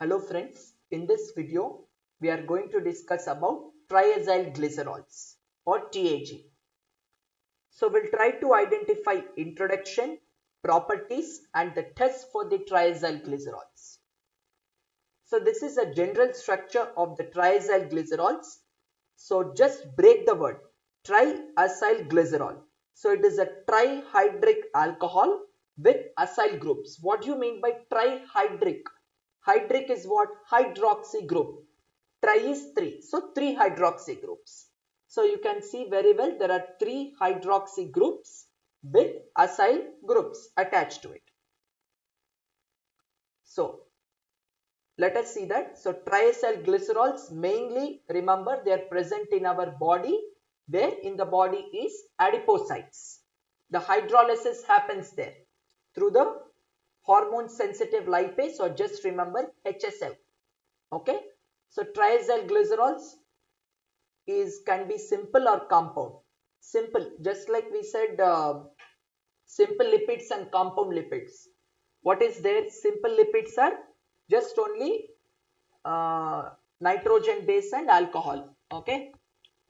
Hello friends, in this video we are going to discuss about triazyl glycerols or TAG. So we'll try to identify introduction, properties and the tests for the triazyl glycerols. So this is a general structure of the triazyl glycerols. So just break the word triacyl glycerol. So it is a trihydric alcohol with acyl groups. What do you mean by trihydric? Hydric is what? Hydroxy group. Tri is 3. So 3 hydroxy groups. So you can see very well there are 3 hydroxy groups with acyl groups attached to it. So let us see that. So triacyl glycerols mainly, remember, they are present in our body, where in the body is adipocytes. The hydrolysis happens there through the hormone sensitive lipase, or just remember HSL. Okay. So triacyl glycerols can be simple or compound. Simple, just like we said, simple lipids and compound lipids. What is there? Simple lipids are just only nitrogen base and alcohol. Okay,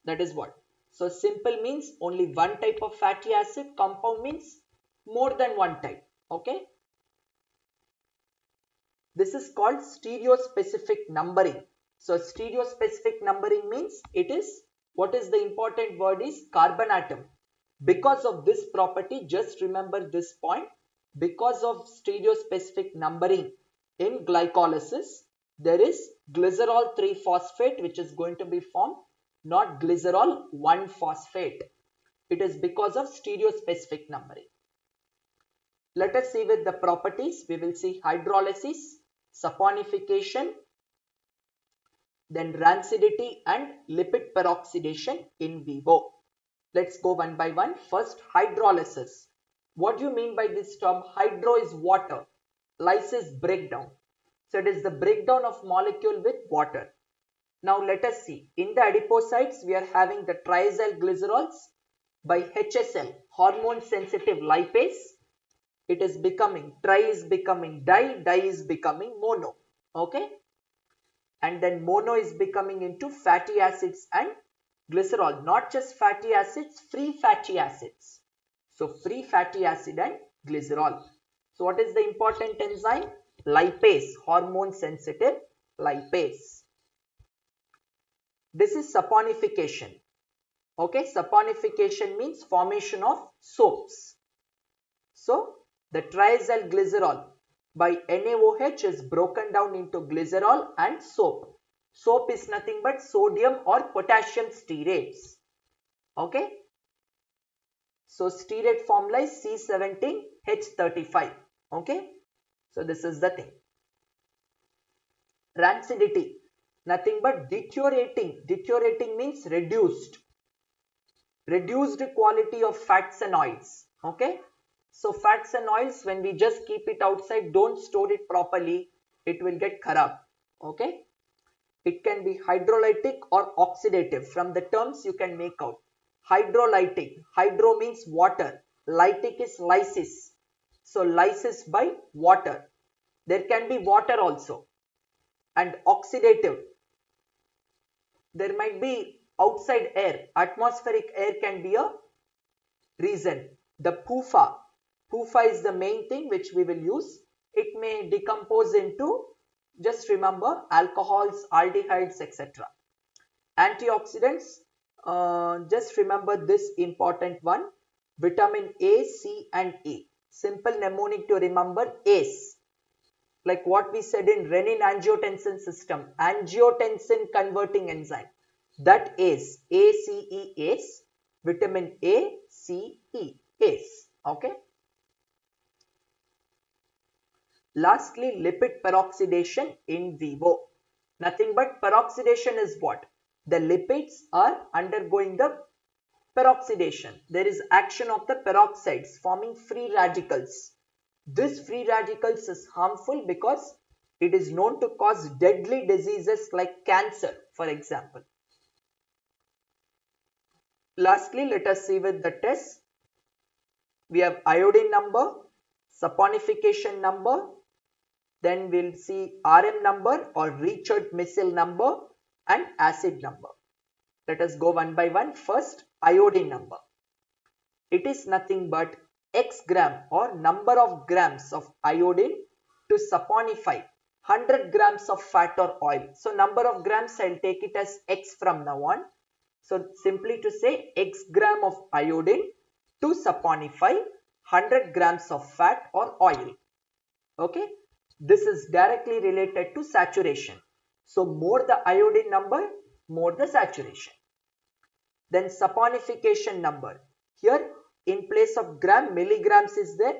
that is what. So simple means only one type of fatty acid. Compound means more than one type. Okay, this is called stereospecific numbering. So stereospecific numbering means it is, what is the important word is carbon atom. Because of this property, just remember this point, because of stereospecific numbering in glycolysis, there is glycerol 3-phosphate which is going to be formed, not glycerol 1-phosphate. It is because of stereospecific numbering. Let us see with the properties. We will see hydrolysis, saponification, then rancidity and lipid peroxidation in vivo. Let's go one by one. First, hydrolysis. What do you mean by this term? Hydro is water. Lysis, breakdown. So it is the breakdown of molecule with water. Now let us see. In the adipocytes, we are having the triacyl glycerols by HSL, hormone sensitive lipase. It is becoming, tri is becoming di, di is becoming mono. Okay. And then mono is becoming into fatty acids and glycerol, not just fatty acids, free fatty acids. So free fatty acid and glycerol. So what is the important enzyme? Lipase, hormone sensitive lipase. This is saponification. Okay, saponification means formation of soaps. So the triacyl glycerol by NaOH is broken down into glycerol and soap. Soap is nothing but sodium or potassium stearates. Okay. So stearate formula is C17H35. Okay. So this is the thing. Rancidity, nothing but deteriorating. Deteriorating means reduced. Reduced quality of fats and oils. Okay. So fats and oils, when we just keep it outside, don't store it properly, it will get kharab. Okay. It can be hydrolytic or oxidative. From the terms you can make out. Hydrolytic. Hydro means water. Lytic is lysis. So lysis by water. There can be water also. And oxidative. There might be outside air. Atmospheric air can be a reason. The PUFA. PUFA is the main thing which we will use. It may decompose into, just remember, alcohols, aldehydes, etc. Antioxidants, just remember this important one, vitamin A, C and E. Simple mnemonic to remember, ACE. Like what we said in renin-angiotensin system, angiotensin converting enzyme. That ACE, ACE, ACE, vitamin A, C, E, ACE. Okay. Lastly, lipid peroxidation in vivo. Nothing but peroxidation is what? The lipids are undergoing the peroxidation. There is action of the peroxides forming free radicals. This free radicals is harmful because it is known to cause deadly diseases like cancer, for example. Lastly, let us see with the test. We have iodine number, saponification number, Then we'll see RM number or Richard Missile number and acid number. Let us go one by one. First, iodine number. It is nothing but X gram or number of grams of iodine to saponify 100 grams of fat or oil. So number of grams, I'll take it as X from now on. So simply to say X gram of iodine to saponify 100 grams of fat or oil. Okay. This is directly related to saturation. So more the iodine number, more the saturation. Then saponification number. Here in place of gram, milligrams is there,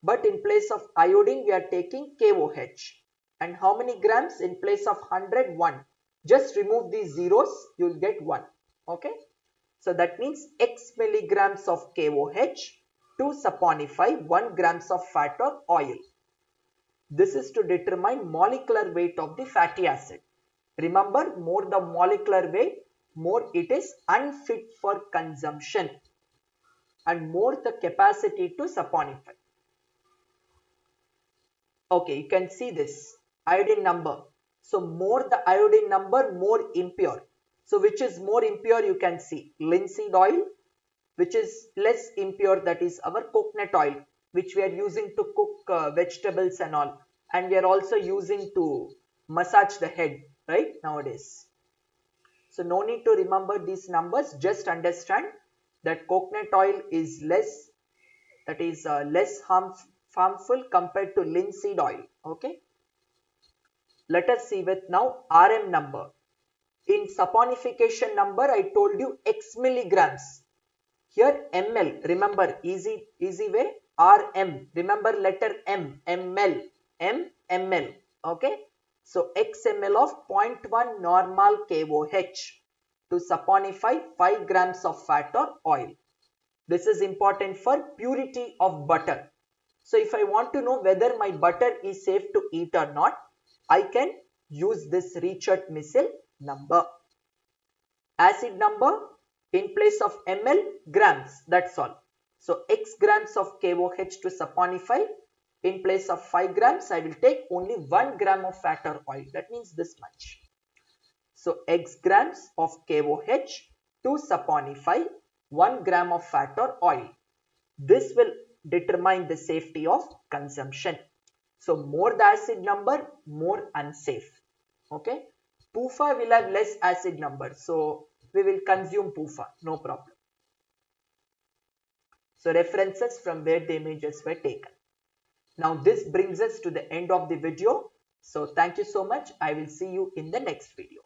but in place of iodine we are taking KOH. And how many grams? In place of 100, 1. Just remove these zeros, you will get 1. Okay. So that means X milligrams of KOH to saponify 1 grams of fat or oil. This is to determine molecular weight of the fatty acid. Remember, more the molecular weight, more it is unfit for consumption and more the capacity to saponify. Okay, you can see this iodine number. So more the iodine number, more impure. So which is more impure, you can see linseed oil, which is less impure, that is our coconut oil, which we are using to cook vegetables and all, and we are also using to massage the head right nowadays. So no need to remember these numbers, just understand that coconut oil is less, that is less harmful compared to linseed oil. Okay, let us see with now RM number. In saponification number, I told you X milligrams. Here ml, remember easy way, RM, remember letter M, ml, ml, okay. So X ml of 0.1 normal KOH to saponify 5 grams of fat or oil. This is important for purity of butter. So if I want to know whether my butter is safe to eat or not, I can use this Richard Missile number. Acid number, in place of ml, grams, that's all. So X grams of KOH to saponify, in place of 5 grams, I will take only 1 gram of fat or oil. That means this much. So X grams of KOH to saponify 1 gram of fat or oil. This will determine the safety of consumption. So more the acid number, more unsafe. Okay. PUFA will have less acid number. So we will consume PUFA, no problem. So references from where the images were taken. Now this brings us to the end of the video. So thank you so much. I will see you in the next video.